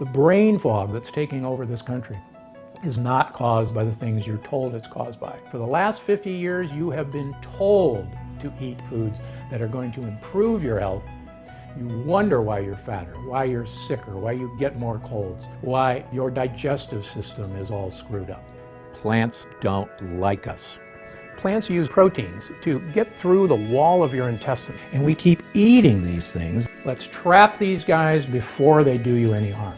The brain fog that's taking over this country is not caused by the things you're told it's caused by. For the last 50 years, you have been told to eat foods that are going to improve your health. You wonder why you're fatter, why you're sicker, why you get more colds, why your digestive system is all screwed up. Plants don't like us. Plants use proteins to get through the wall of your intestine, and we keep eating these things. Let's trap these guys before they do you any harm.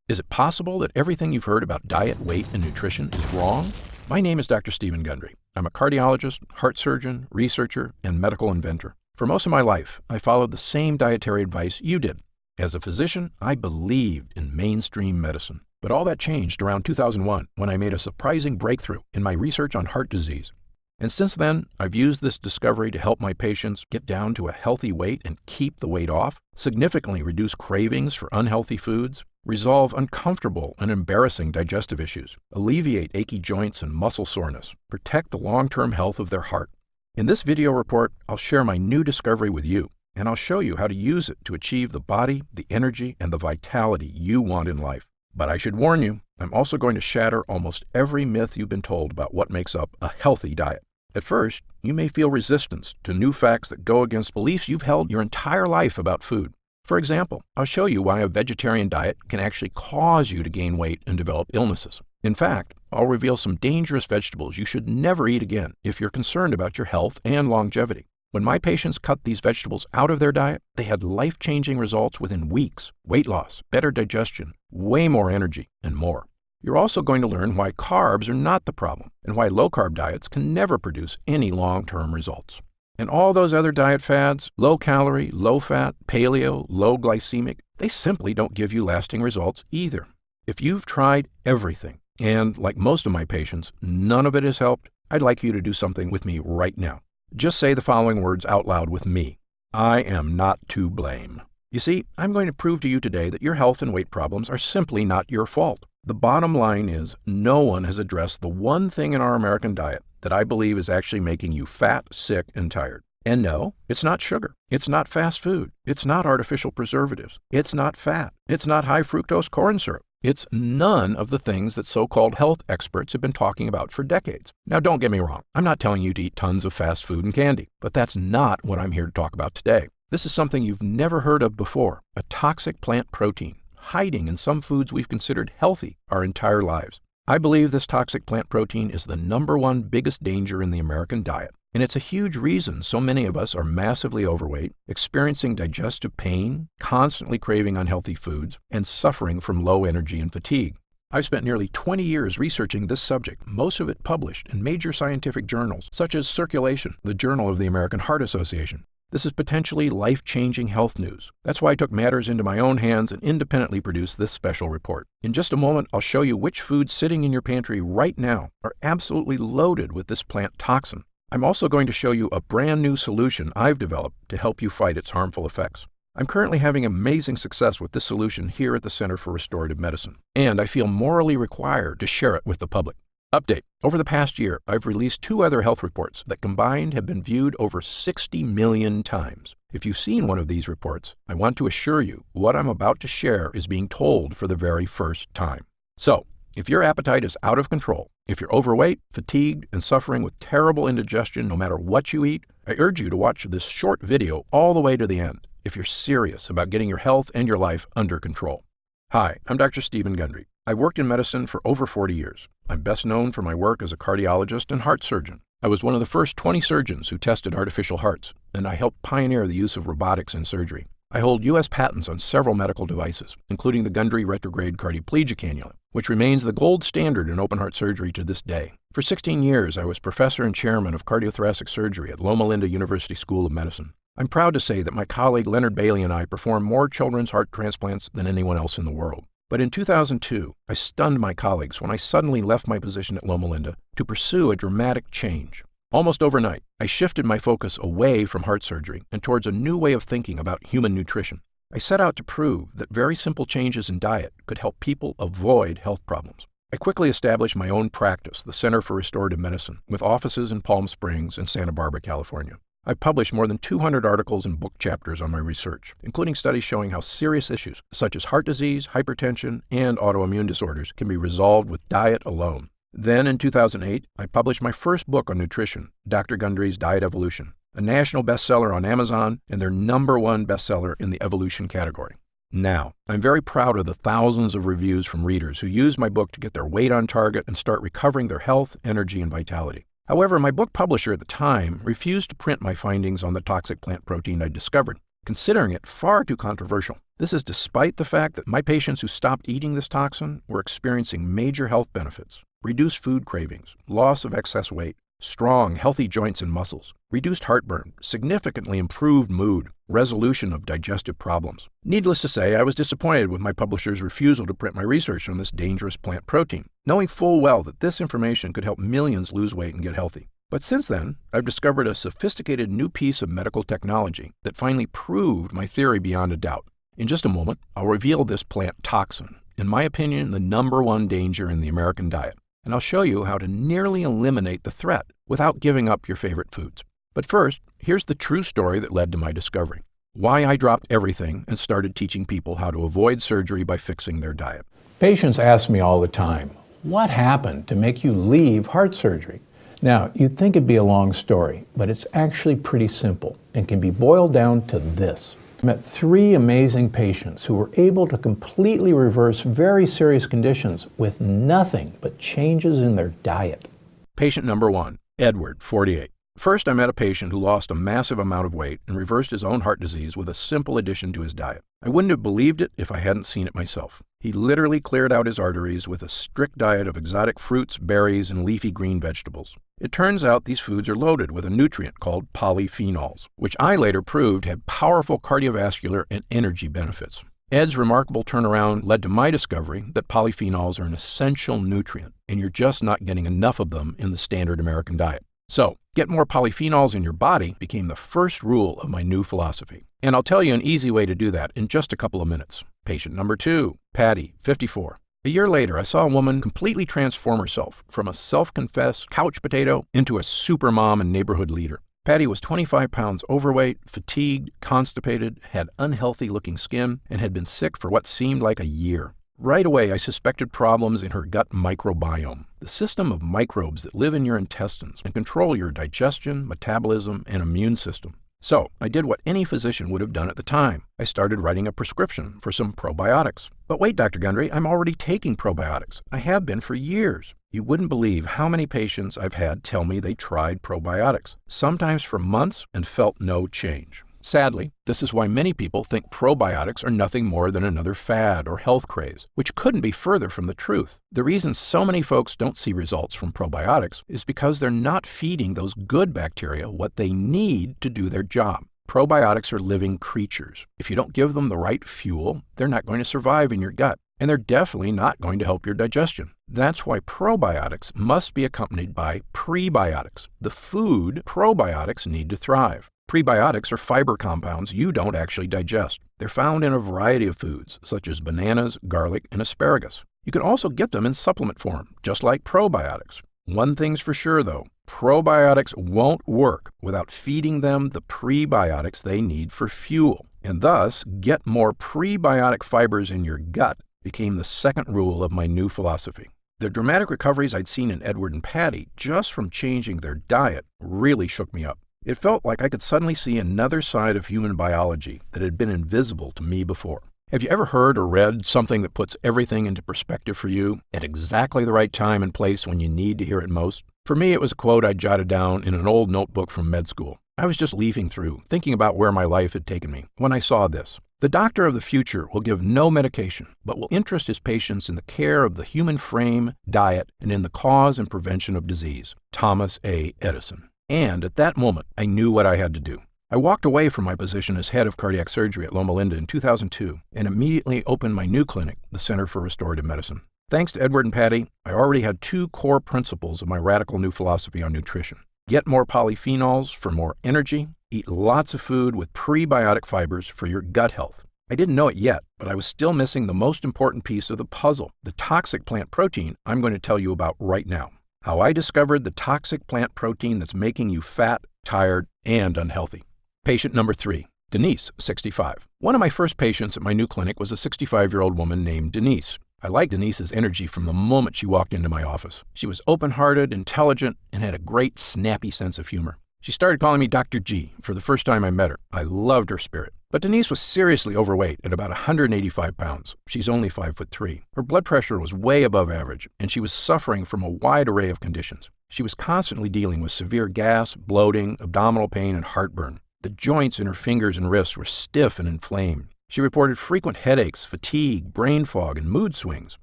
Is it possible that everything you've heard about diet, weight, and nutrition is wrong? My name is Dr. Stephen Gundry. I'm a cardiologist, heart surgeon, researcher, and medical inventor. For most of my life, I followed the same dietary advice you did. As a physician, I believed in mainstream medicine. But all that changed around 2001 when I made a surprising breakthrough in my research on heart disease. And since then, I've used this discovery to help my patients get down to a healthy weight and keep the weight off, significantly reduce cravings for unhealthy foods, resolve uncomfortable and embarrassing digestive issues, alleviate achy joints and muscle soreness, protect the long-term health of their heart. In this video report, I'll share my new discovery with you, and I'll show you how to use it to achieve the body, the energy, and the vitality you want in life. But I should warn you, I'm also going to shatter almost every myth you've been told about what makes up a healthy diet. At first, you may feel resistance to new facts that go against beliefs you've held your entire life about food. For example, I'll show you why a vegetarian diet can actually cause you to gain weight and develop illnesses. In fact, I'll reveal some dangerous vegetables you should never eat again if you're concerned about your health and longevity. When my patients cut these vegetables out of their diet, they had life-changing results within weeks: weight loss, better digestion, way more energy, and more. You're also going to learn why carbs are not the problem and why low-carb diets can never produce any long-term results. And all those other diet fads, low-calorie, low-fat, paleo, low-glycemic, they simply don't give you lasting results either. If you've tried everything, and like most of my patients, none of it has helped, I'd like you to do something with me right now. Just say the following words out loud with me. I am not to blame. You see, I'm going to prove to you today that your health and weight problems are simply not your fault. The bottom line is no one has addressed the one thing in our American diet that I believe is actually making you fat, sick, and tired. And no, it's not sugar. It's not fast food. It's not artificial preservatives. It's not fat. It's not high fructose corn syrup. It's none of the things that so-called health experts have been talking about for decades. Now, don't get me wrong. I'm not telling you to eat tons of fast food and candy, but that's not what I'm here to talk about today. This is something you've never heard of before, a toxic plant protein, hiding in some foods we've considered healthy our entire lives. I believe this toxic plant protein is the #1 biggest danger in the American diet, and it's a huge reason so many of us are massively overweight, experiencing digestive pain, constantly craving unhealthy foods, and suffering from low energy and fatigue. I've spent nearly 20 years researching this subject, most of it published in major scientific journals, such as Circulation, the Journal of the American Heart Association. This is potentially life-changing health news. That's why I took matters into my own hands and independently produced this special report. In just a moment, I'll show you which foods sitting in your pantry right now are absolutely loaded with this plant toxin. I'm also going to show you a brand new solution I've developed to help you fight its harmful effects. I'm currently having amazing success with this solution here at the Center for Restorative Medicine, and I feel morally required to share it with the public. Update. Over the past year, I've released 2 other health reports that combined have been viewed over 60 million times. If you've seen one of these reports, I want to assure you what I'm about to share is being told for the very first time. So, if your appetite is out of control, if you're overweight, fatigued, and suffering with terrible indigestion no matter what you eat, I urge you to watch this short video all the way to the end if you're serious about getting your health and your life under control. Hi, I'm Dr. Stephen Gundry. I've worked in medicine for over 40 years. I'm best known for my work as a cardiologist and heart surgeon. I was one of the first 20 surgeons who tested artificial hearts, and I helped pioneer the use of robotics in surgery. I hold U.S. patents on several medical devices, including the Gundry retrograde cardioplegia cannula, which remains the gold standard in open heart surgery to this day. For 16 years, I was professor and chairman of cardiothoracic surgery at Loma Linda University School of Medicine. I'm proud to say that my colleague Leonard Bailey and I perform more children's heart transplants than anyone else in the world. But in 2002, I stunned my colleagues when I suddenly left my position at Loma Linda to pursue a dramatic change. Almost overnight, I shifted my focus away from heart surgery and towards a new way of thinking about human nutrition. I set out to prove that very simple changes in diet could help people avoid health problems. I quickly established my own practice, the Center for Restorative Medicine, with offices in Palm Springs and Santa Barbara, California. I've published more than 200 articles and book chapters on my research, including studies showing how serious issues such as heart disease, hypertension, and autoimmune disorders can be resolved with diet alone. Then in 2008, I published my first book on nutrition, Dr. Gundry's Diet Evolution, a national bestseller on Amazon and their #1 bestseller in the evolution category. Now, I'm very proud of the thousands of reviews from readers who used my book to get their weight on target and start recovering their health, energy, and vitality. However, my book publisher at the time refused to print my findings on the toxic plant protein I discovered, considering it far too controversial. This is despite the fact that my patients who stopped eating this toxin were experiencing major health benefits: reduced food cravings, loss of excess weight, strong, healthy joints and muscles, reduced heartburn, significantly improved mood, resolution of digestive problems. Needless to say, I was disappointed with my publisher's refusal to print my research on this dangerous plant protein, knowing full well that this information could help millions lose weight and get healthy. But since then, I've discovered a sophisticated new piece of medical technology that finally proved my theory beyond a doubt. In just a moment, I'll reveal this plant toxin, in my opinion, the #1 danger in the American diet. And I'll show you how to nearly eliminate the threat without giving up your favorite foods. But first, here's the true story that led to my discovery. Why I dropped everything and started teaching people how to avoid surgery by fixing their diet. Patients ask me all the time, what happened to make you leave heart surgery? Now, you'd think it'd be a long story, but it's actually pretty simple and can be boiled down to this. I met 3 amazing patients who were able to completely reverse very serious conditions with nothing but changes in their diet. Patient number 1, Edward, 48. First, I met a patient who lost a massive amount of weight and reversed his own heart disease with a simple addition to his diet. I wouldn't have believed it if I hadn't seen it myself. He literally cleared out his arteries with a strict diet of exotic fruits, berries, and leafy green vegetables. It turns out these foods are loaded with a nutrient called polyphenols, which I later proved had powerful cardiovascular and energy benefits. Ed's remarkable turnaround led to my discovery that polyphenols are an essential nutrient, and you're just not getting enough of them in the standard American diet. So, get more polyphenols in your body became the first rule of my new philosophy. And I'll tell you an easy way to do that in just a couple of minutes. Patient number 2, Patty, 54. A year later, I saw a woman completely transform herself from a self-confessed couch potato into a supermom and neighborhood leader. Patty was 25 pounds overweight, fatigued, constipated, had unhealthy-looking skin, and had been sick for what seemed like a year. Right away, I suspected problems in her gut microbiome, the system of microbes that live in your intestines and control your digestion, metabolism, and immune system. So, I did what any physician would have done at the time. I started writing a prescription for some probiotics. But wait, Dr. Gundry, I'm already taking probiotics. I have been for years. You wouldn't believe how many patients I've had tell me they tried probiotics, sometimes for months, and felt no change. Sadly, this is why many people think probiotics are nothing more than another fad or health craze, which couldn't be further from the truth. The reason so many folks don't see results from probiotics is because they're not feeding those good bacteria what they need to do their job. Probiotics are living creatures. If you don't give them the right fuel, they're not going to survive in your gut, and they're definitely not going to help your digestion. That's why probiotics must be accompanied by prebiotics, the food probiotics need to thrive. Prebiotics are fiber compounds you don't actually digest. They're found in a variety of foods, such as bananas, garlic, and asparagus. You can also get them in supplement form, just like probiotics. One thing's for sure, though. Probiotics won't work without feeding them the prebiotics they need for fuel. And thus, get more prebiotic fibers in your gut became the second rule of my new philosophy. The dramatic recoveries I'd seen in Edward and Patty just from changing their diet really shook me up. It felt like I could suddenly see another side of human biology that had been invisible to me before. Have you ever heard or read something that puts everything into perspective for you at exactly the right time and place when you need to hear it most? For me, it was a quote I jotted down in an old notebook from med school. I was just leafing through, thinking about where my life had taken me, when I saw this. The doctor of the future will give no medication, but will interest his patients in the care of the human frame, diet, and in the cause and prevention of disease. Thomas A. Edison. And at that moment, I knew what I had to do. I walked away from my position as head of cardiac surgery at Loma Linda in 2002 and immediately opened my new clinic, the Center for Restorative Medicine. Thanks to Edward and Patty, I already had 2 core principles of my radical new philosophy on nutrition. Get more polyphenols for more energy. Eat lots of food with prebiotic fibers for your gut health. I didn't know it yet, but I was still missing the most important piece of the puzzle, the toxic plant protein I'm going to tell you about right now. How I discovered the toxic plant protein that's making you fat, tired, and unhealthy. Patient number 3, Denise, 65. One of my first patients at my new clinic was a 65-year-old woman named Denise. I liked Denise's energy from the moment she walked into my office. She was open-hearted, intelligent, and had a great, snappy sense of humor. She started calling me Dr. G for the first time I met her. I loved her spirit. But Denise was seriously overweight at about 185 pounds. She's only 5'3". Her blood pressure was way above average, and she was suffering from a wide array of conditions. She was constantly dealing with severe gas, bloating, abdominal pain, and heartburn. The joints in her fingers and wrists were stiff and inflamed. She reported frequent headaches, fatigue, brain fog, and mood swings.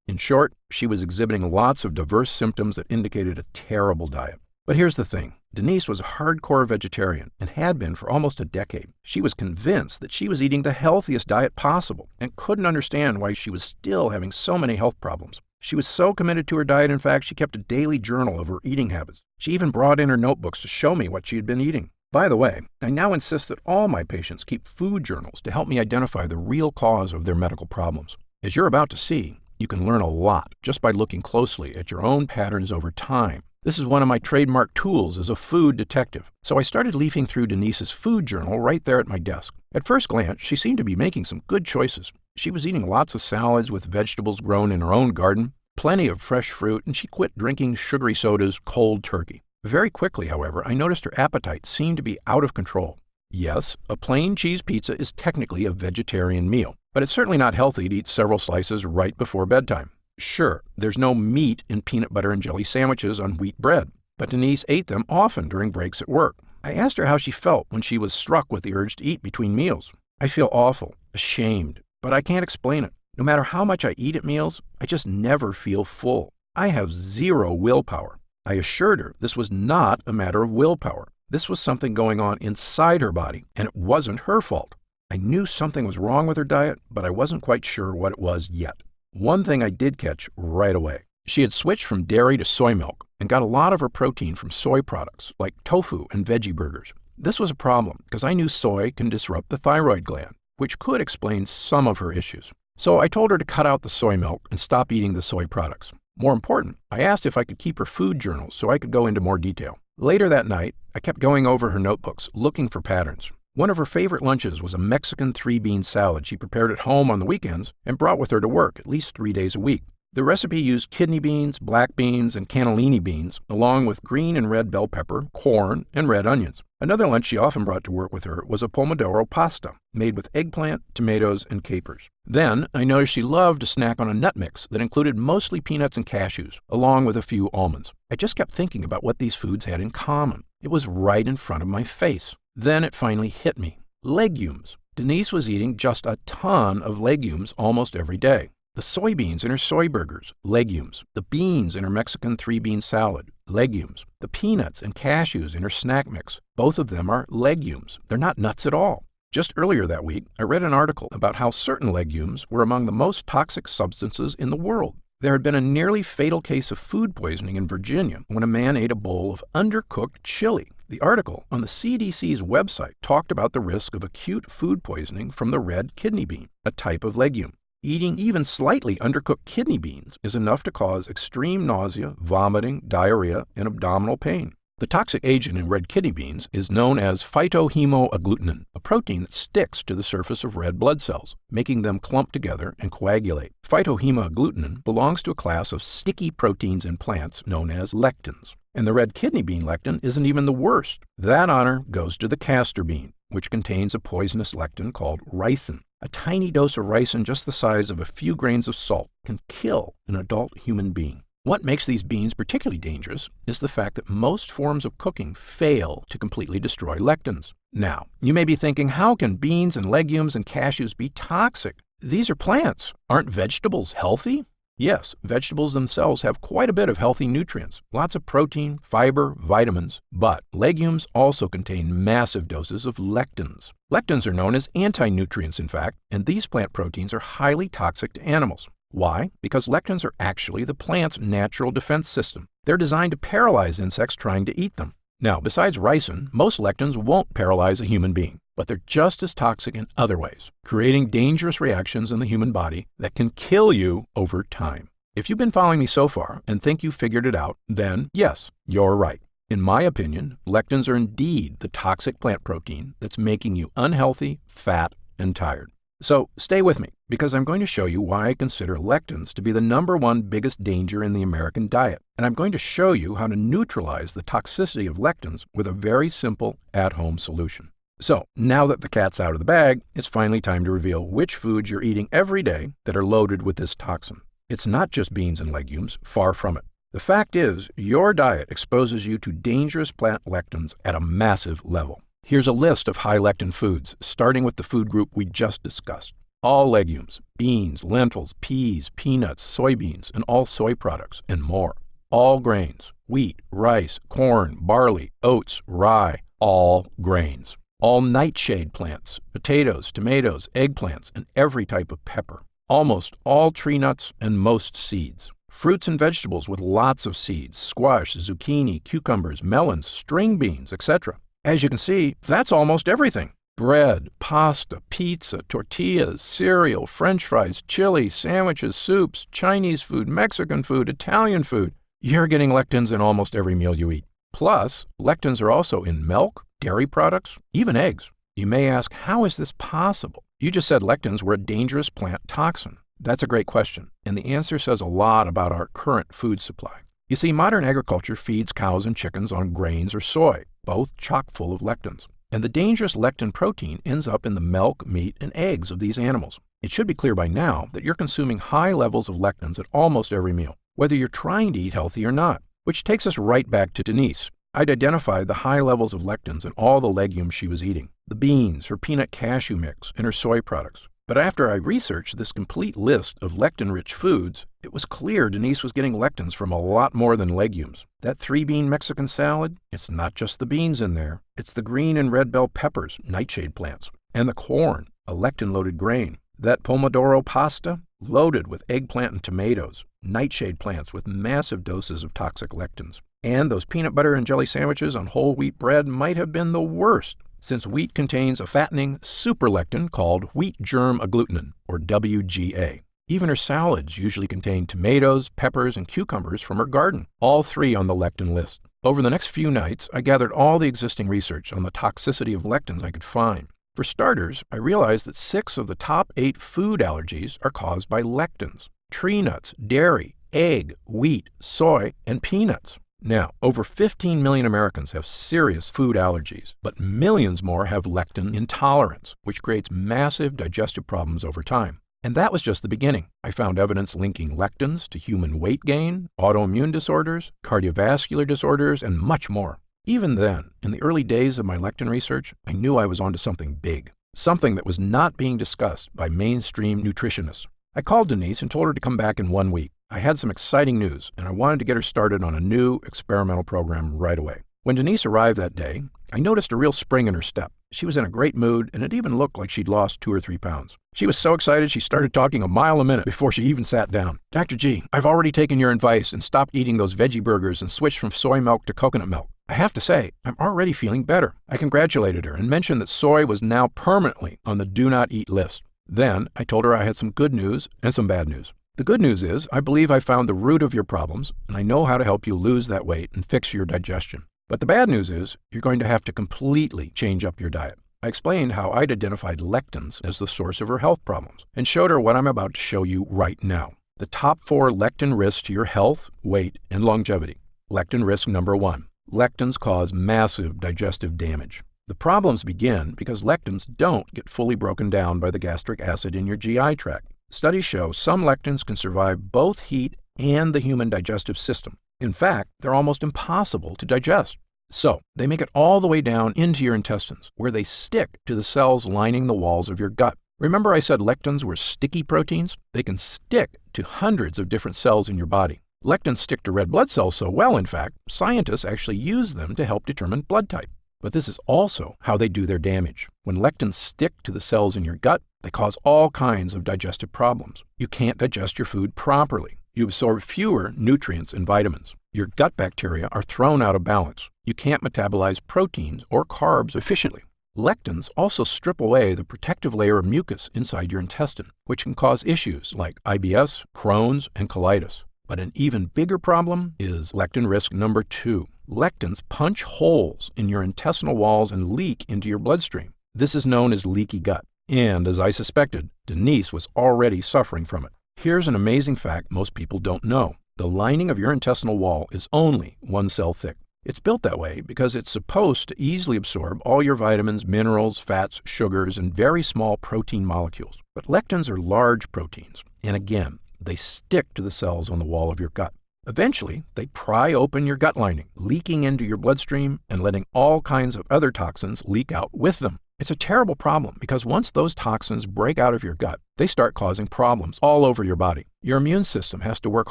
In short, she was exhibiting lots of diverse symptoms that indicated a terrible diet. But here's the thing. Denise was a hardcore vegetarian and had been for almost a decade. She was convinced that she was eating the healthiest diet possible and couldn't understand why she was still having so many health problems. She was so committed to her diet, in fact, she kept a daily journal of her eating habits. She even brought in her notebooks to show me what she had been eating. By the way, I now insist that all my patients keep food journals to help me identify the real cause of their medical problems. As you're about to see, you can learn a lot just by looking closely at your own patterns over time. This is one of my trademark tools as a food detective. So I started leafing through Denise's food journal right there at my desk. At first glance, she seemed to be making some good choices. She was eating lots of salads with vegetables grown in her own garden, plenty of fresh fruit, and she quit drinking sugary sodas cold turkey. Very quickly, however, I noticed her appetite seemed to be out of control. Yes, a plain cheese pizza is technically a vegetarian meal, but it's certainly not healthy to eat several slices right before bedtime. Sure, there's no meat in peanut butter and jelly sandwiches on wheat bread, but Denise ate them often during breaks at work. I asked her how she felt when she was struck with the urge to eat between meals. I feel awful, ashamed, but I can't explain it. No matter how much I eat at meals, I just never feel full. I have zero willpower. I assured her this was not a matter of willpower. This was something going on inside her body, and it wasn't her fault. I knew something was wrong with her diet, but I wasn't quite sure what it was yet. One thing I did catch right away. She had switched from dairy to soy milk and got a lot of her protein from soy products like tofu and veggie burgers. This was a problem because I knew soy can disrupt the thyroid gland, which could explain some of her issues. So I told her to cut out the soy milk and stop eating the soy products. More important, I asked if I could keep her food journals so I could go into more detail. Later that night, I kept going over her notebooks, looking for patterns. One of her favorite lunches was a Mexican 3-bean salad she prepared at home on the weekends and brought with her to work at least 3 days a week. The recipe used kidney beans, black beans, and cannellini beans, along with green and red bell pepper, corn, and red onions. Another lunch she often brought to work with her was a pomodoro pasta, made with eggplant, tomatoes, and capers. Then, I noticed she loved to snack on a nut mix that included mostly peanuts and cashews, along with a few almonds. I just kept thinking about what these foods had in common. It was right in front of my face. Then it finally hit me. Legumes. Denise was eating just a ton of legumes almost every day. The soybeans in her soy burgers, legumes. The beans in her Mexican 3-bean salad, legumes. The peanuts and cashews in her snack mix, both of them are legumes. They're not nuts at all. Just earlier that week, I read an article about how certain legumes were among the most toxic substances in the world. There had been a nearly fatal case of food poisoning in Virginia when a man ate a bowl of undercooked chili. The article on the CDC's website talked about the risk of acute food poisoning from the red kidney bean, a type of legume. Eating even slightly undercooked kidney beans is enough to cause extreme nausea, vomiting, diarrhea, and abdominal pain. The toxic agent in red kidney beans is known as phytohemagglutinin, a protein that sticks to the surface of red blood cells, making them clump together and coagulate. Phytohemagglutinin belongs to a class of sticky proteins in plants known as lectins. And the red kidney bean lectin isn't even the worst. That honor goes to the castor bean, which contains a poisonous lectin called ricin. A tiny dose of ricin, just the size of a few grains of salt, can kill an adult human being. What makes these beans particularly dangerous is the fact that most forms of cooking fail to completely destroy lectins. Now, you may be thinking, how can beans and legumes and cashews be toxic? These are plants. Aren't vegetables healthy? Yes, vegetables themselves have quite a bit of healthy nutrients, lots of protein, fiber, vitamins, but legumes also contain massive doses of lectins. Lectins are known as anti-nutrients, in fact, and these plant proteins are highly toxic to animals. Why? Because lectins are actually the plant's natural defense system. They're designed to paralyze insects trying to eat them. Now, besides ricin, most lectins won't paralyze a human being, but they're just as toxic in other ways, creating dangerous reactions in the human body that can kill you over time. If you've been following me so far and think you figured it out, then yes, you're right. In my opinion, lectins are indeed the toxic plant protein that's making you unhealthy, fat, and tired. So stay with me, because I'm going to show you why I consider lectins to be the #1 biggest danger in the American diet. And I'm going to show you how to neutralize the toxicity of lectins with a very simple at-home solution. So now that the cat's out of the bag, it's finally time to reveal which foods you're eating every day that are loaded with this toxin. It's not just beans and legumes, far from it. The fact is, your diet exposes you to dangerous plant lectins at a massive level. Here's a list of high lectin foods, starting with the food group we just discussed. All legumes, beans, lentils, peas, peanuts, soybeans, and all soy products, and more. All grains, wheat, rice, corn, barley, oats, rye, all grains. All nightshade plants, potatoes, tomatoes, eggplants, and every type of pepper. Almost all tree nuts and most seeds. Fruits and vegetables with lots of seeds, squash, zucchini, cucumbers, melons, string beans, etc. As you can see, that's almost everything. Bread, pasta, pizza, tortillas, cereal, French fries, chili, sandwiches, soups, Chinese food, Mexican food, Italian food. You're getting lectins in almost every meal you eat. Plus, lectins are also in milk, dairy products, even eggs. You may ask, how is this possible? You just said lectins were a dangerous plant toxin. That's a great question, and the answer says a lot about our current food supply. You see, modern agriculture feeds cows and chickens on grains or soy, both chock full of lectins. And the dangerous lectin protein ends up in the milk, meat, and eggs of these animals. It should be clear by now that you're consuming high levels of lectins at almost every meal, whether you're trying to eat healthy or not. Which takes us right back to Denise. I'd identified the high levels of lectins in all the legumes she was eating, the beans, her peanut cashew mix, and her soy products. But after I researched this complete list of lectin-rich foods, it was clear Denise was getting lectins from a lot more than legumes. That 3-bean Mexican salad, it's not just the beans in there. It's the green and red bell peppers, nightshade plants, and the corn, a lectin-loaded grain. That pomodoro pasta, loaded with eggplant and tomatoes, nightshade plants with massive doses of toxic lectins. And those peanut butter and jelly sandwiches on whole wheat bread might have been the worst, since wheat contains a fattening superlectin called wheat germ agglutinin, or WGA. Even her salads usually contain tomatoes, peppers, and cucumbers from her garden, all 3 on the lectin list. Over the next few nights, I gathered all the existing research on the toxicity of lectins I could find. For starters, I realized that 6 of the top 8 food allergies are caused by lectins: tree nuts, dairy, egg, wheat, soy, and peanuts. Now, over 15 million Americans have serious food allergies, but millions more have lectin intolerance, which creates massive digestive problems over time. And that was just the beginning. I found evidence linking lectins to human weight gain, autoimmune disorders, cardiovascular disorders, and much more. Even then, in the early days of my lectin research, I knew I was onto something big, something that was not being discussed by mainstream nutritionists. I called Denise and told her to come back in 1 week. I had some exciting news, and I wanted to get her started on a new experimental program right away. When Denise arrived that day, I noticed a real spring in her step. She was in a great mood, and it even looked like she'd lost 2 or 3 pounds. She was so excited she started talking a mile a minute before she even sat down. Dr. G, I've already taken your advice and stopped eating those veggie burgers and switched from soy milk to coconut milk. I have to say, I'm already feeling better. I congratulated her and mentioned that soy was now permanently on the do not eat list. Then I told her I had some good news and some bad news. The good news is I believe I found the root of your problems, and I know how to help you lose that weight and fix your digestion. But the bad news is you're going to have to completely change up your diet. I explained how I'd identified lectins as the source of her health problems and showed her what I'm about to show you right now. The top 4 lectin risks to your health, weight, and longevity. Lectin risk number 1. Lectins cause massive digestive damage. The problems begin because lectins don't get fully broken down by the gastric acid in your GI tract. Studies show some lectins can survive both heat and the human digestive system. In fact, they're almost impossible to digest. So, they make it all the way down into your intestines, where they stick to the cells lining the walls of your gut. Remember I said lectins were sticky proteins? They can stick to hundreds of different cells in your body. Lectins stick to red blood cells so well, in fact, scientists actually use them to help determine blood type. But this is also how they do their damage. When lectins stick to the cells in your gut, they cause all kinds of digestive problems. You can't digest your food properly. You absorb fewer nutrients and vitamins. Your gut bacteria are thrown out of balance. You can't metabolize proteins or carbs efficiently. Lectins also strip away the protective layer of mucus inside your intestine, which can cause issues like IBS, Crohn's, and colitis. But an even bigger problem is lectin risk number 2. Lectins punch holes in your intestinal walls and leak into your bloodstream. This is known as leaky gut. And as I suspected, Denise was already suffering from it. Here's an amazing fact most people don't know. The lining of your intestinal wall is only 1 cell thick. It's built that way because it's supposed to easily absorb all your vitamins, minerals, fats, sugars, and very small protein molecules. But lectins are large proteins, and again, they stick to the cells on the wall of your gut. Eventually, they pry open your gut lining, leaking into your bloodstream and letting all kinds of other toxins leak out with them. It's a terrible problem because once those toxins break out of your gut, they start causing problems all over your body. Your immune system has to work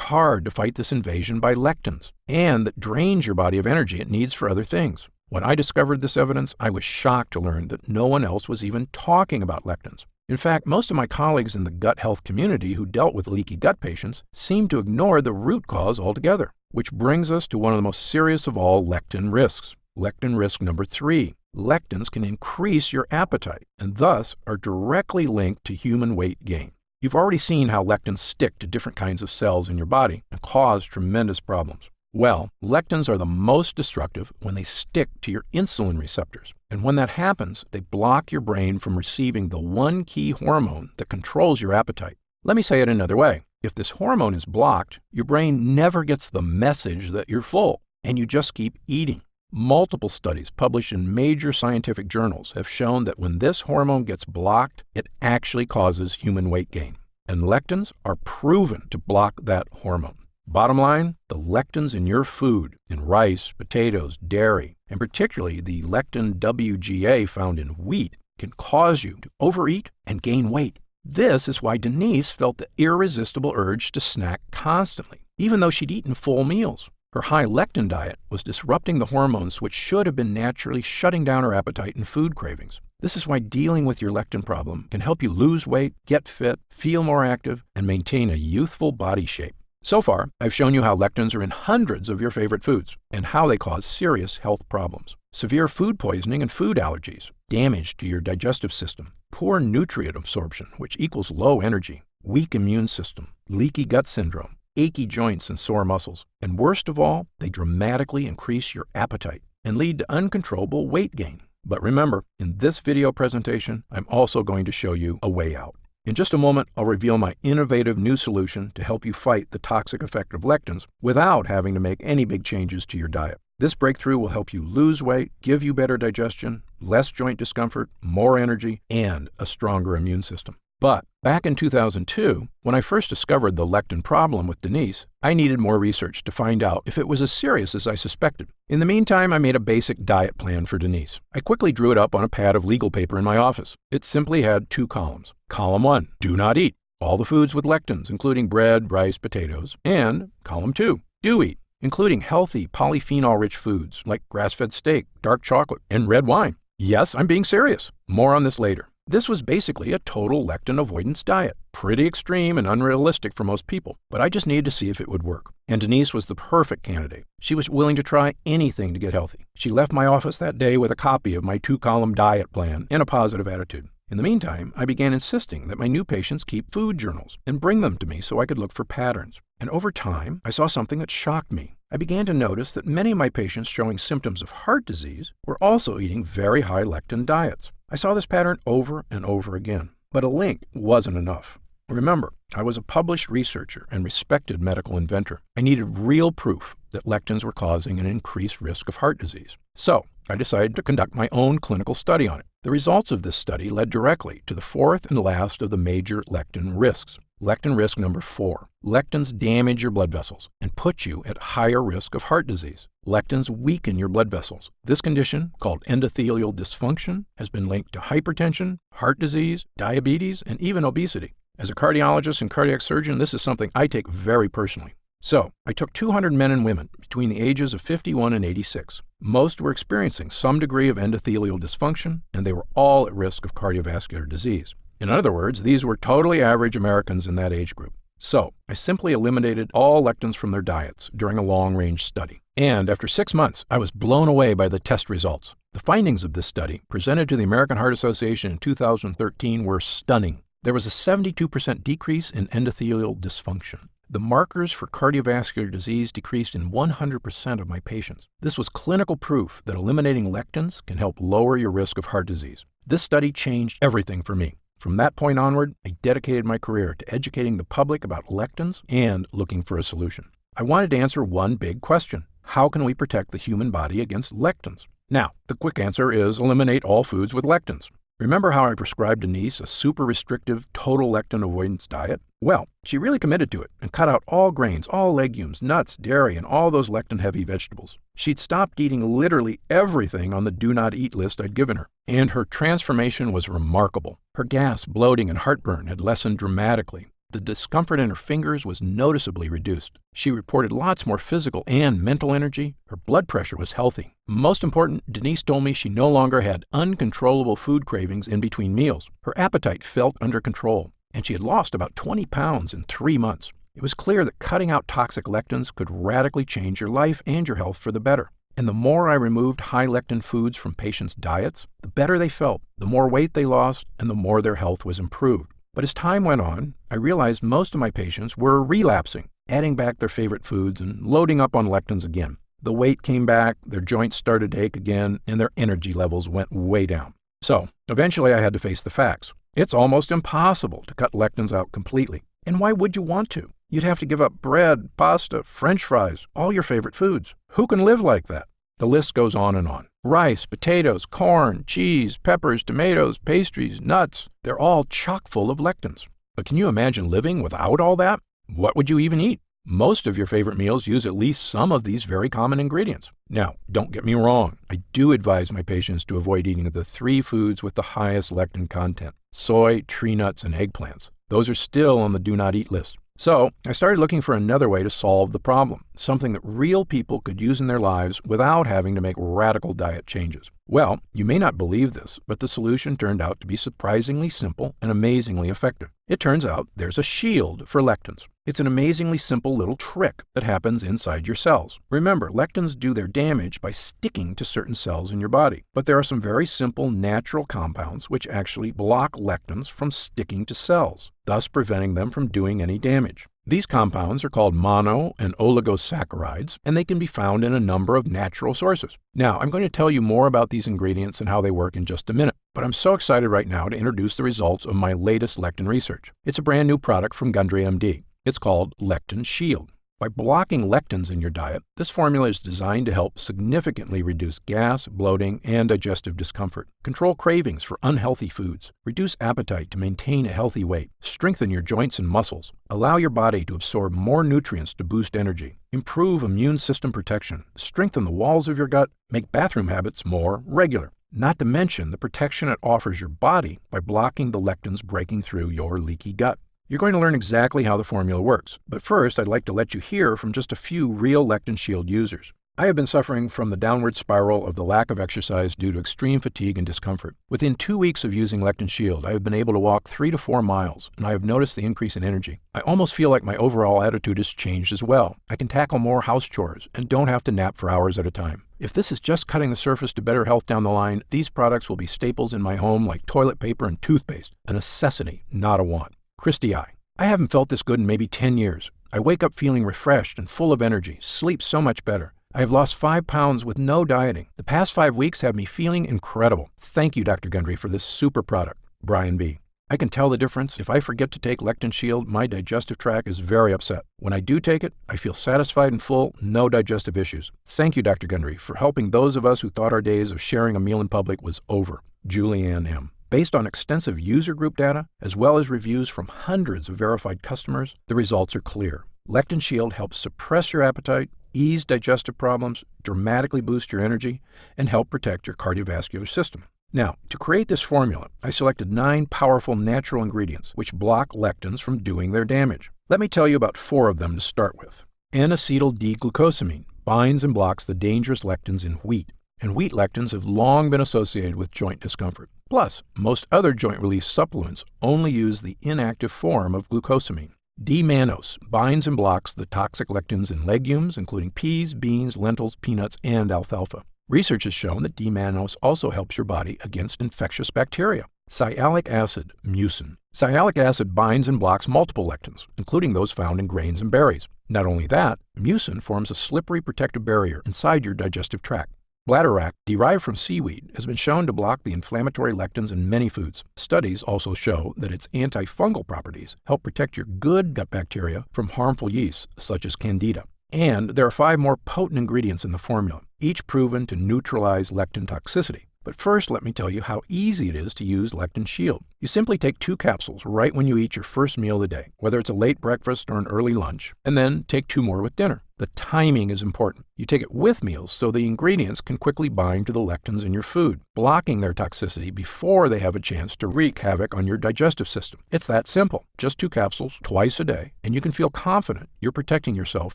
hard to fight this invasion by lectins, and that drains your body of energy it needs for other things. When I discovered this evidence, I was shocked to learn that no one else was even talking about lectins. In fact, most of my colleagues in the gut health community who dealt with leaky gut patients seemed to ignore the root cause altogether, which brings us to one of the most serious of all lectin risks. Lectin risk number 3. Lectins can increase your appetite and thus are directly linked to human weight gain. You've already seen how lectins stick to different kinds of cells in your body and cause tremendous problems. Well, lectins are the most destructive when they stick to your insulin receptors. And when that happens, they block your brain from receiving the one key hormone that controls your appetite. Let me say it another way. If this hormone is blocked, your brain never gets the message that you're full, and you just keep eating. Multiple studies published in major scientific journals have shown that when this hormone gets blocked, it actually causes human weight gain. And lectins are proven to block that hormone. Bottom line, the lectins in your food, in rice, potatoes, dairy, and particularly the lectin WGA found in wheat, can cause you to overeat and gain weight. This is why Denise felt the irresistible urge to snack constantly, even though she'd eaten full meals. Her high lectin diet was disrupting the hormones which should have been naturally shutting down her appetite and food cravings. This is why dealing with your lectin problem can help you lose weight, get fit, feel more active, and maintain a youthful body shape. So far, I've shown you how lectins are in hundreds of your favorite foods and how they cause serious health problems. Severe food poisoning and food allergies, damage to your digestive system, poor nutrient absorption, which equals low energy, weak immune system, leaky gut syndrome, achy joints and sore muscles, and worst of all, they dramatically increase your appetite and lead to uncontrollable weight gain. But remember, in this video presentation, I'm also going to show you a way out. In just a moment, I'll reveal my innovative new solution to help you fight the toxic effect of lectins without having to make any big changes to your diet. This breakthrough will help you lose weight, give you better digestion, less joint discomfort, more energy, and a stronger immune system. But back in 2002, when I first discovered the lectin problem with Denise, I needed more research to find out if it was as serious as I suspected. In the meantime, I made a basic diet plan for Denise. I quickly drew it up on a pad of legal paper in my office. It simply had 2 columns. Column 1, do not eat. All the foods with lectins, including bread, rice, potatoes. And column 2, do eat, including healthy polyphenol-rich foods like grass-fed steak, dark chocolate, and red wine. Yes, I'm being serious. More on this later. This was basically a total lectin avoidance diet. Pretty extreme and unrealistic for most people, but I just needed to see if it would work. And Denise was the perfect candidate. She was willing to try anything to get healthy. She left my office that day with a copy of my 2-column diet plan and a positive attitude. In the meantime, I began insisting that my new patients keep food journals and bring them to me so I could look for patterns. And over time, I saw something that shocked me. I began to notice that many of my patients showing symptoms of heart disease were also eating very high lectin diets. I saw this pattern over and over again, but a link wasn't enough. Remember, I was a published researcher and respected medical inventor. I needed real proof that lectins were causing an increased risk of heart disease. So I decided to conduct my own clinical study on it. The results of this study led directly to the 4th and last of the major lectin risks. Lectin risk number 4. Lectins damage your blood vessels and put you at higher risk of heart disease. Lectins weaken your blood vessels. This condition, called endothelial dysfunction, has been linked to hypertension, heart disease, diabetes, and even obesity. As a cardiologist and cardiac surgeon, this is something I take very personally. So, I took 200 men and women between the ages of 51 and 86. Most were experiencing some degree of endothelial dysfunction, and they were all at risk of cardiovascular disease. In other words, these were totally average Americans in that age group. So, I simply eliminated all lectins from their diets during a long-range study. And after 6 months, I was blown away by the test results. The findings of this study, presented to the American Heart Association in 2013, were stunning. There was a 72% decrease in endothelial dysfunction. The markers for cardiovascular disease decreased in 100% of my patients. This was clinical proof that eliminating lectins can help lower your risk of heart disease. This study changed everything for me. From that point onward, I dedicated my career to educating the public about lectins and looking for a solution. I wanted to answer one big question. How can we protect the human body against lectins? Now, the quick answer is eliminate all foods with lectins. Remember how I prescribed Denise a super restrictive total lectin avoidance diet? Well, she really committed to it and cut out all grains, all legumes, nuts, dairy, and all those lectin-heavy vegetables. She'd stopped eating literally everything on the do not eat list I'd given her, and her transformation was remarkable. Her gas, bloating, and heartburn had lessened dramatically. The discomfort in her fingers was noticeably reduced. She reported lots more physical and mental energy. Her blood pressure was healthy. Most important, Denise told me she no longer had uncontrollable food cravings in between meals. Her appetite felt under control, and she had lost about 20 pounds in 3 months. It was clear that cutting out toxic lectins could radically change your life and your health for the better. And the more I removed high lectin foods from patients' diets, the better they felt, the more weight they lost, and the more their health was improved. But as time went on, I realized most of my patients were relapsing, adding back their favorite foods and loading up on lectins again. The weight came back, their joints started to ache again, and their energy levels went way down. So, eventually I had to face the facts. It's almost impossible to cut lectins out completely. And why would you want to? You'd have to give up bread, pasta, French fries, all your favorite foods. Who can live like that? The list goes on and on. Rice, potatoes, corn, cheese, peppers, tomatoes, pastries, nuts, they're all chock full of lectins. But can you imagine living without all that? What would you even eat? Most of your favorite meals use at least some of these very common ingredients. Now, don't get me wrong. I do advise my patients to avoid eating the 3 foods with the highest lectin content: soy, tree nuts, and eggplants. Those are still on the do not eat list. So I started looking for another way to solve the problem, something that real people could use in their lives without having to make radical diet changes. Well, you may not believe this, but the solution turned out to be surprisingly simple and amazingly effective. It turns out there's a shield for lectins. It's an amazingly simple little trick that happens inside your cells. Remember, lectins do their damage by sticking to certain cells in your body, but there are some very simple natural compounds which actually block lectins from sticking to cells, thus preventing them from doing any damage. These compounds are called mono and oligosaccharides, and they can be found in a number of natural sources. Now, I'm going to tell you more about these ingredients and how they work in just a minute, but I'm so excited right now to introduce the results of my latest lectin research. It's a brand new product from Gundry MD. It's called Lectin Shield. By blocking lectins in your diet, this formula is designed to help significantly reduce gas, bloating, and digestive discomfort, control cravings for unhealthy foods, reduce appetite to maintain a healthy weight, strengthen your joints and muscles, allow your body to absorb more nutrients to boost energy, improve immune system protection, strengthen the walls of your gut, make bathroom habits more regular. Not to mention the protection it offers your body by blocking the lectins breaking through your leaky gut. You're going to learn exactly how the formula works, but first I'd like to let you hear from just a few real Lectin Shield users. I have been suffering from the downward spiral of the lack of exercise due to extreme fatigue and discomfort. Within 2 weeks of using Lectin Shield, I have been able to walk 3 to 4 miles, and I have noticed the increase in energy. I almost feel like my overall attitude has changed as well. I can tackle more house chores and don't have to nap for hours at a time. If this is just cutting the surface to better health down the line, these products will be staples in my home like toilet paper and toothpaste, a necessity, not a want. Christy I haven't felt this good in maybe 10 years. I wake up feeling refreshed and full of energy, sleep so much better. I have lost 5 pounds with no dieting. The past 5 weeks have me feeling incredible. Thank you, Dr. Gundry, for this super product. Brian B. I can tell the difference. If I forget to take Lectin Shield, my digestive tract is very upset. When I do take it, I feel satisfied and full, no digestive issues. Thank you, Dr. Gundry, for helping those of us who thought our days of sharing a meal in public was over. Julianne M. Based on extensive user group data, as well as reviews from hundreds of verified customers, the results are clear. Lectin Shield helps suppress your appetite, ease digestive problems, dramatically boost your energy, and help protect your cardiovascular system. Now, to create this formula, I selected 9 powerful natural ingredients which block lectins from doing their damage. Let me tell you about 4 of them to start with. N-acetyl D-glucosamine binds and blocks the dangerous lectins in wheat, and wheat lectins have long been associated with joint discomfort. Plus, most other joint relief supplements only use the inactive form of glucosamine. D-mannose binds and blocks the toxic lectins in legumes, including peas, beans, lentils, peanuts, and alfalfa. Research has shown that D-mannose also helps your body against infectious bacteria. Sialic acid, mucin. Sialic acid binds and blocks multiple lectins, including those found in grains and berries. Not only that, mucin forms a slippery protective barrier inside your digestive tract. Bladderwrack, derived from seaweed, has been shown to block the inflammatory lectins in many foods. Studies also show that its antifungal properties help protect your good gut bacteria from harmful yeasts, such as Candida. And there are 5 more potent ingredients in the formula, each proven to neutralize lectin toxicity. But first, let me tell you how easy it is to use Lectin Shield. You simply take 2 capsules right when you eat your first meal of the day, whether it's a late breakfast or an early lunch, and then take 2 more with dinner. The timing is important. You take it with meals so the ingredients can quickly bind to the lectins in your food, blocking their toxicity before they have a chance to wreak havoc on your digestive system. It's that simple. Just 2 capsules twice a day, and you can feel confident you're protecting yourself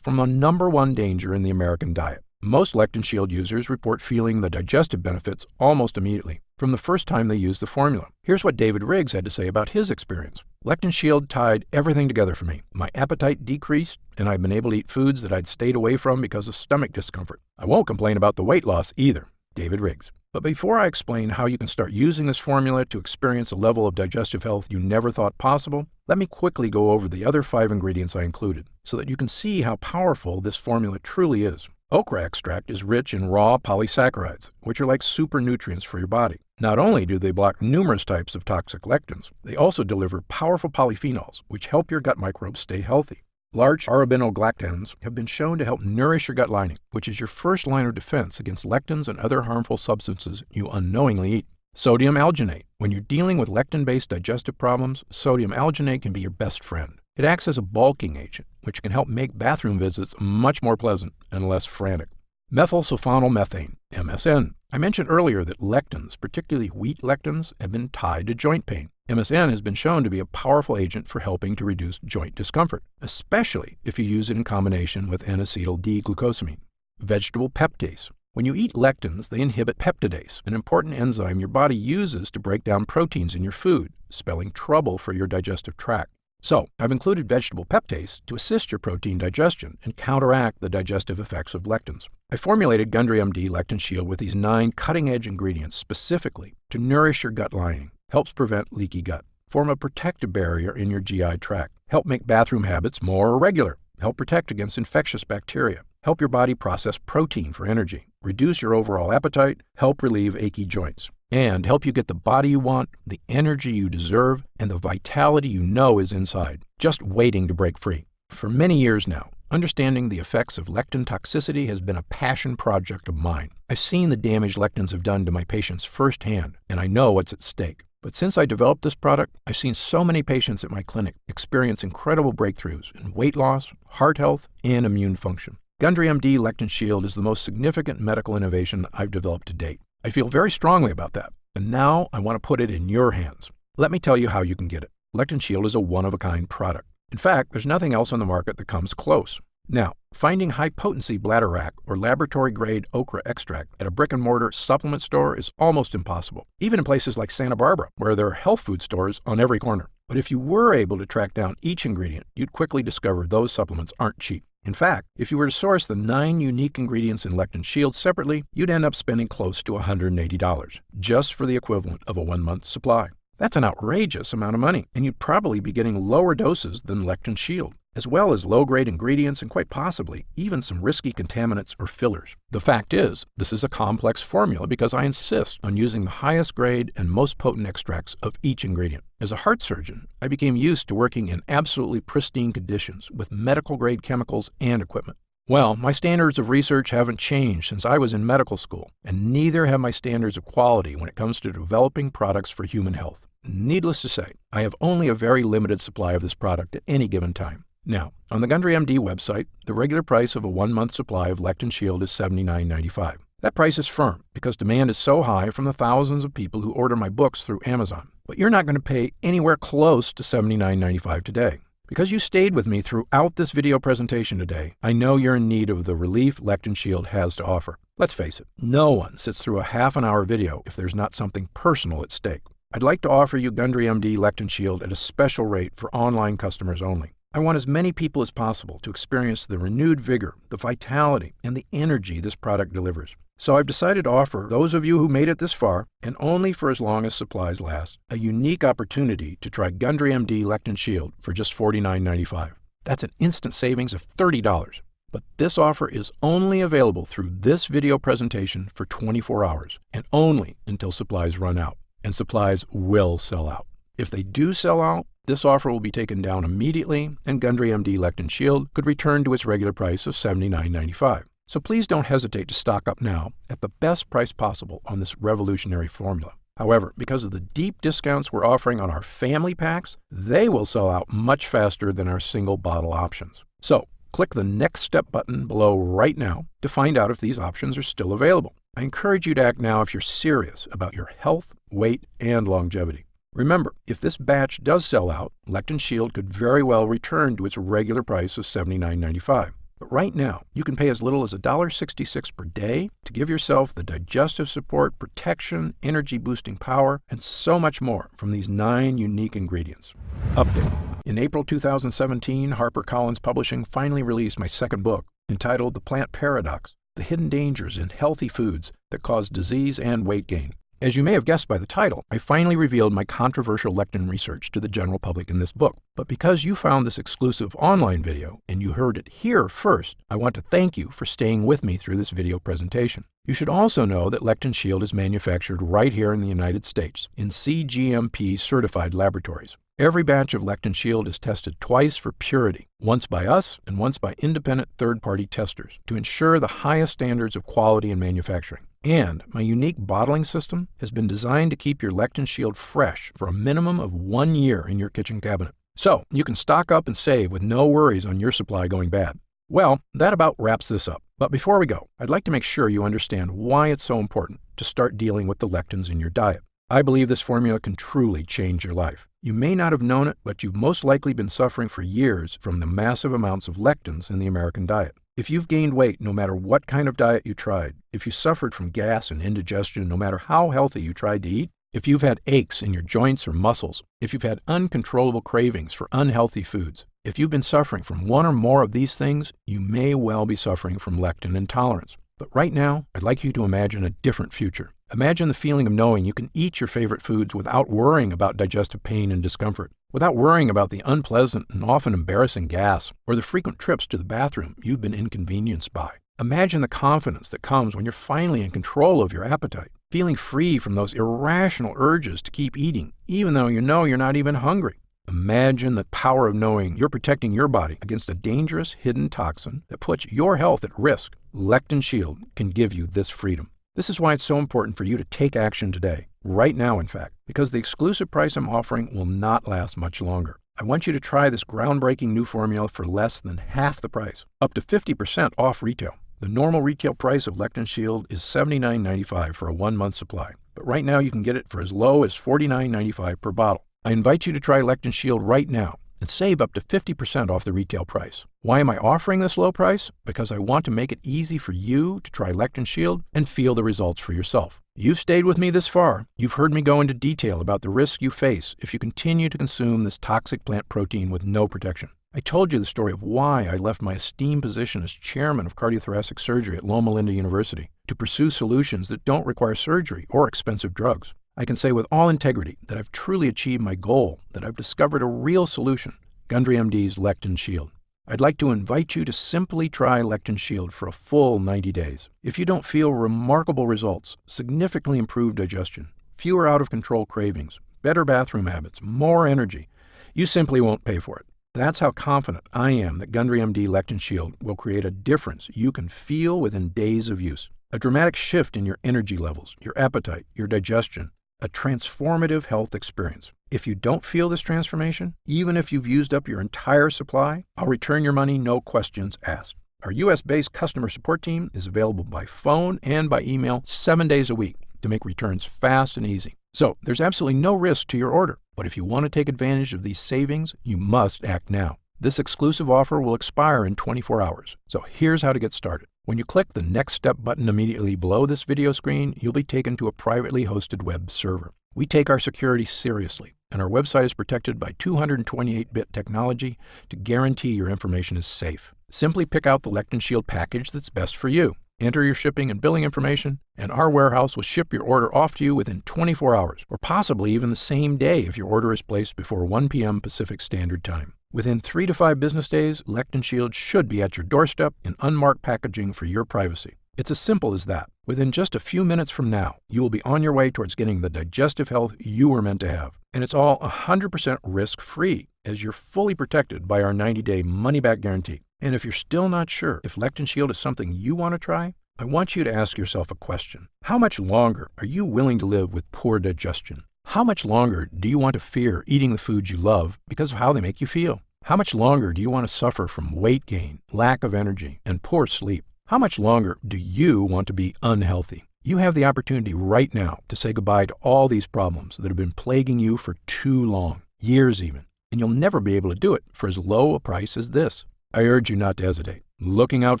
from the #1 danger in the American diet. Most Lectin Shield users report feeling the digestive benefits almost immediately, from the first time they use the formula. Here's what David Riggs had to say about his experience. Lectin Shield tied everything together for me. My appetite decreased, and I've been able to eat foods that I'd stayed away from because of stomach discomfort. I won't complain about the weight loss either. David Riggs. But before I explain how you can start using this formula to experience a level of digestive health you never thought possible, let me quickly go over the other 5 ingredients I included, so that you can see how powerful this formula truly is. Okra extract is rich in raw polysaccharides, which are like super nutrients for your body. Not only do they block numerous types of toxic lectins, they also deliver powerful polyphenols, which help your gut microbes stay healthy. Large arabinogalactans have been shown to help nourish your gut lining, which is your first line of defense against lectins and other harmful substances you unknowingly eat. Sodium alginate. When you're dealing with lectin-based digestive problems, sodium alginate can be your best friend. It acts as a bulking agent, which can help make bathroom visits much more pleasant and less frantic. Methylsulfonylmethane, MSN. I mentioned earlier that lectins, particularly wheat lectins, have been tied to joint pain. MSN has been shown to be a powerful agent for helping to reduce joint discomfort, especially if you use it in combination with N-acetyl D-glucosamine. Vegetable peptase. When you eat lectins, they inhibit peptidase, an important enzyme your body uses to break down proteins in your food, spelling trouble for your digestive tract. So, I've included vegetable peptase to assist your protein digestion and counteract the digestive effects of lectins. I formulated Gundry MD Lectin Shield with these 9 cutting-edge ingredients specifically to nourish your gut lining, helps prevent leaky gut, form a protective barrier in your GI tract, help make bathroom habits more regular, help protect against infectious bacteria, help your body process protein for energy, reduce your overall appetite, help relieve achy joints, and help you get the body you want, the energy you deserve, and the vitality you know is inside, just waiting to break free. For many years now, understanding the effects of lectin toxicity has been a passion project of mine. I've seen the damage lectins have done to my patients firsthand, and I know what's at stake. But since I developed this product, I've seen so many patients at my clinic experience incredible breakthroughs in weight loss, heart health, and immune function. Gundry MD Lectin Shield is the most significant medical innovation I've developed to date. I feel very strongly about that, and now I want to put it in your hands. Let me tell you how you can get it. Lectin Shield is a one-of-a-kind product. In fact, there's nothing else on the market that comes close. Now, finding high-potency bladderwrack or laboratory-grade okra extract at a brick-and-mortar supplement store is almost impossible, even in places like Santa Barbara, where there are health food stores on every corner. But if you were able to track down each ingredient, you'd quickly discover those supplements aren't cheap. In fact, if you were to source the 9 unique ingredients in Lectin Shield separately, you'd end up spending close to $180, just for the equivalent of a 1-month supply. That's an outrageous amount of money, and you'd probably be getting lower doses than Lectin Shield, as well as low-grade ingredients and quite possibly even some risky contaminants or fillers. The fact is, this is a complex formula because I insist on using the highest grade and most potent extracts of each ingredient. As a heart surgeon, I became used to working in absolutely pristine conditions with medical-grade chemicals and equipment. Well, my standards of research haven't changed since I was in medical school, and neither have my standards of quality when it comes to developing products for human health. Needless to say, I have only a very limited supply of this product at any given time. Now, on the Gundry MD website, the regular price of a 1-month supply of Lectin Shield is $79.95. That price is firm because demand is so high from the thousands of people who order my books through Amazon. But you're not going to pay anywhere close to $79.95 today. Because you stayed with me throughout this video presentation today, I know you're in need of the relief Lectin Shield has to offer. Let's face it, no one sits through a half-an-hour video if there's not something personal at stake. I'd like to offer you Gundry MD Lectin Shield at a special rate for online customers only. I want as many people as possible to experience the renewed vigor, the vitality, and the energy this product delivers. So I've decided to offer those of you who made it this far, and only for as long as supplies last, a unique opportunity to try Gundry MD Lectin Shield for just $49.95. That's an instant savings of $30. But this offer is only available through this video presentation for 24 hours, and only until supplies run out. And supplies will sell out. If they do sell out, this offer will be taken down immediately, and Gundry MD Lectin Shield could return to its regular price of $79.95. So please don't hesitate to stock up now at the best price possible on this revolutionary formula. However, because of the deep discounts we're offering on our family packs, they will sell out much faster than our single bottle options. So click the Next Step button below right now to find out if these options are still available. I encourage you to act now if you're serious about your health, weight, and longevity. Remember, if this batch does sell out, Lectin Shield could very well return to its regular price of $79.95. But right now, you can pay as little as $1.66 per day to give yourself the digestive support, protection, energy-boosting power, and so much more from these 9 unique ingredients. Update. In April 2017, HarperCollins Publishing finally released my second book, entitled The Plant Paradox: The Hidden Dangers in Healthy Foods That Cause Disease and Weight Gain. As you may have guessed by the title, I finally revealed my controversial lectin research to the general public in this book. But because you found this exclusive online video and you heard it here first, I want to thank you for staying with me through this video presentation. You should also know that Lectin Shield is manufactured right here in the United States in CGMP certified laboratories. Every batch of Lectin Shield is tested twice for purity, once by us and once by independent third-party testers, to ensure the highest standards of quality in manufacturing. And my unique bottling system has been designed to keep your Lectin Shield fresh for a minimum of 1 year in your kitchen cabinet. So you can stock up and save with no worries on your supply going bad. Well, that about wraps this up. But before we go, I'd like to make sure you understand why it's so important to start dealing with the lectins in your diet. I believe this formula can truly change your life. You may not have known it, but you've most likely been suffering for years from the massive amounts of lectins in the American diet. If you've gained weight, no matter what kind of diet you tried, if you suffered from gas and indigestion, no matter how healthy you tried to eat, if you've had aches in your joints or muscles, if you've had uncontrollable cravings for unhealthy foods, if you've been suffering from one or more of these things, you may well be suffering from lectin intolerance. But right now, I'd like you to imagine a different future. Imagine the feeling of knowing you can eat your favorite foods without worrying about digestive pain and discomfort, without worrying about the unpleasant and often embarrassing gas or the frequent trips to the bathroom you've been inconvenienced by. Imagine the confidence that comes when you're finally in control of your appetite, feeling free from those irrational urges to keep eating, even though you know you're not even hungry. Imagine the power of knowing you're protecting your body against a dangerous hidden toxin that puts your health at risk. Lectin Shield can give you this freedom. This is why it's so important for you to take action today, right now in fact, because the exclusive price I'm offering will not last much longer. I want you to try this groundbreaking new formula for less than half the price, up to 50% off retail. The normal retail price of Lectin Shield is $79.95 for a 1-month supply, but right now you can get it for as low as $49.95 per bottle. I invite you to try Lectin Shield right now and save up to 50% off the retail price. Why am I offering this low price? Because I want to make it easy for you to try Lectin Shield and feel the results for yourself. You've stayed with me this far. You've heard me go into detail about the risks you face if you continue to consume this toxic plant protein with no protection. I told you the story of why I left my esteemed position as chairman of cardiothoracic surgery at Loma Linda University to pursue solutions that don't require surgery or expensive drugs. I can say with all integrity that I've truly achieved my goal, that I've discovered a real solution, Gundry MD's Lectin Shield. I'd like to invite you to simply try Lectin Shield for a full 90 days. If you don't feel remarkable results, significantly improved digestion, fewer out-of-control cravings, better bathroom habits, more energy, you simply won't pay for it. That's how confident I am that Gundry MD Lectin Shield will create a difference you can feel within days of use. A dramatic shift in your energy levels, your appetite, your digestion, a transformative health experience. If you don't feel this transformation, even if you've used up your entire supply, I'll return your money, no questions asked. Our US-based customer support team is available by phone and by email 7 days a week to make returns fast and easy. So there's absolutely no risk to your order. But if you want to take advantage of these savings, you must act now. This exclusive offer will expire in 24 hours. So here's how to get started. When you click the Next Step button immediately below this video screen, you'll be taken to a privately hosted web server. We take our security seriously, and our website is protected by 228-bit technology to guarantee your information is safe. Simply pick out the Lectin Shield package that's best for you. Enter your shipping and billing information, and our warehouse will ship your order off to you within 24 hours, or possibly even the same day if your order is placed before 1 p.m. Pacific Standard Time. Within 3 to 5 business days, Lectin Shield should be at your doorstep in unmarked packaging for your privacy. It's as simple as that. Within just a few minutes from now, you will be on your way towards getting the digestive health you were meant to have. And it's all 100% risk-free, as you're fully protected by our 90-day money-back guarantee. And if you're still not sure if Lectin Shield is something you want to try, I want you to ask yourself a question. How much longer are you willing to live with poor digestion? How much longer do you want to fear eating the foods you love because of how they make you feel? How much longer do you want to suffer from weight gain, lack of energy, and poor sleep? How much longer do you want to be unhealthy? You have the opportunity right now to say goodbye to all these problems that have been plaguing you for too long, years even, and you'll never be able to do it for as low a price as this. I urge you not to hesitate. Looking out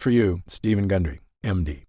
for you, Stephen Gundry, MD.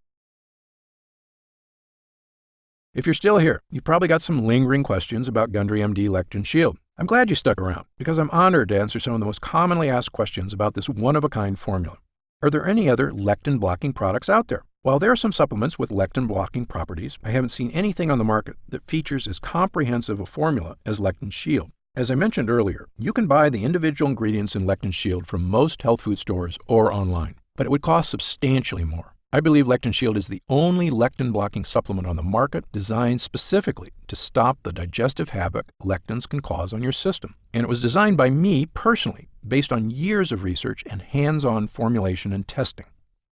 If you're still here, you probably got some lingering questions about Gundry MD Lectin Shield. I'm glad you stuck around because I'm honored to answer some of the most commonly asked questions about this one-of-a-kind formula. Are there any other lectin-blocking products out there? While there are some supplements with lectin-blocking properties, I haven't seen anything on the market that features as comprehensive a formula as Lectin Shield. As I mentioned earlier, you can buy the individual ingredients in Lectin Shield from most health food stores or online, but it would cost substantially more. I believe Lectin Shield is the only lectin-blocking supplement on the market designed specifically to stop the digestive havoc lectins can cause on your system. And it was designed by me personally, based on years of research and hands-on formulation and testing.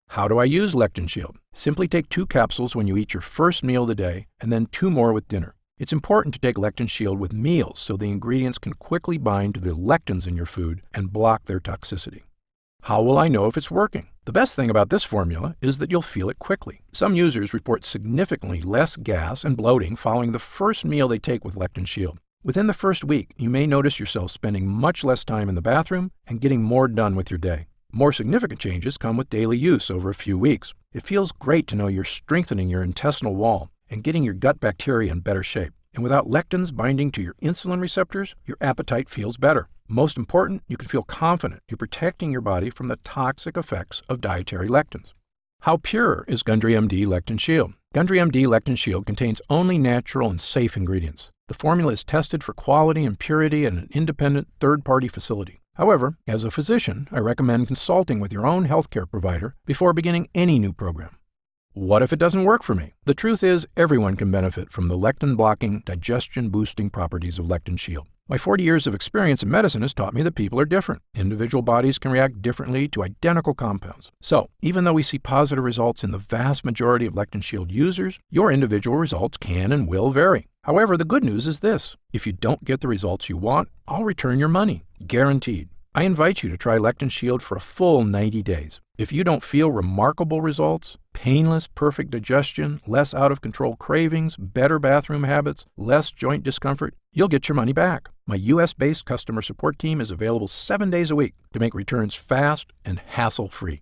How do I use Lectin Shield? Simply take 2 capsules when you eat your first meal of the day, and then 2 more with dinner. It's important to take Lectin Shield with meals so the ingredients can quickly bind to the lectins in your food and block their toxicity. How will I know if it's working? The best thing about this formula is that you'll feel it quickly. Some users report significantly less gas and bloating following the first meal they take with Lectin Shield. Within the first week, you may notice yourself spending much less time in the bathroom and getting more done with your day. More significant changes come with daily use over a few weeks. It feels great to know you're strengthening your intestinal wall and getting your gut bacteria in better shape. And without lectins binding to your insulin receptors, your appetite feels better. Most important, you can feel confident you're protecting your body from the toxic effects of dietary lectins. How pure is Gundry MD Lectin Shield? Gundry MD Lectin Shield contains only natural and safe ingredients. The formula is tested for quality and purity at an independent third-party facility. However, as a physician, I recommend consulting with your own healthcare provider before beginning any new program. What if it doesn't work for me? The truth is, everyone can benefit from the lectin-blocking, digestion-boosting properties of Lectin Shield. My 40 years of experience in medicine has taught me that people are different. Individual bodies can react differently to identical compounds. So, even though we see positive results in the vast majority of Lectin Shield users, your individual results can and will vary. However, the good news is this. If you don't get the results you want, I'll return your money. Guaranteed. I invite you to try Lectin Shield for a full 90 days. If you don't feel remarkable results, painless, perfect digestion, less out-of-control cravings, better bathroom habits, less joint discomfort, you'll get your money back. My U.S.-based customer support team is available 7 days a week to make returns fast and hassle-free.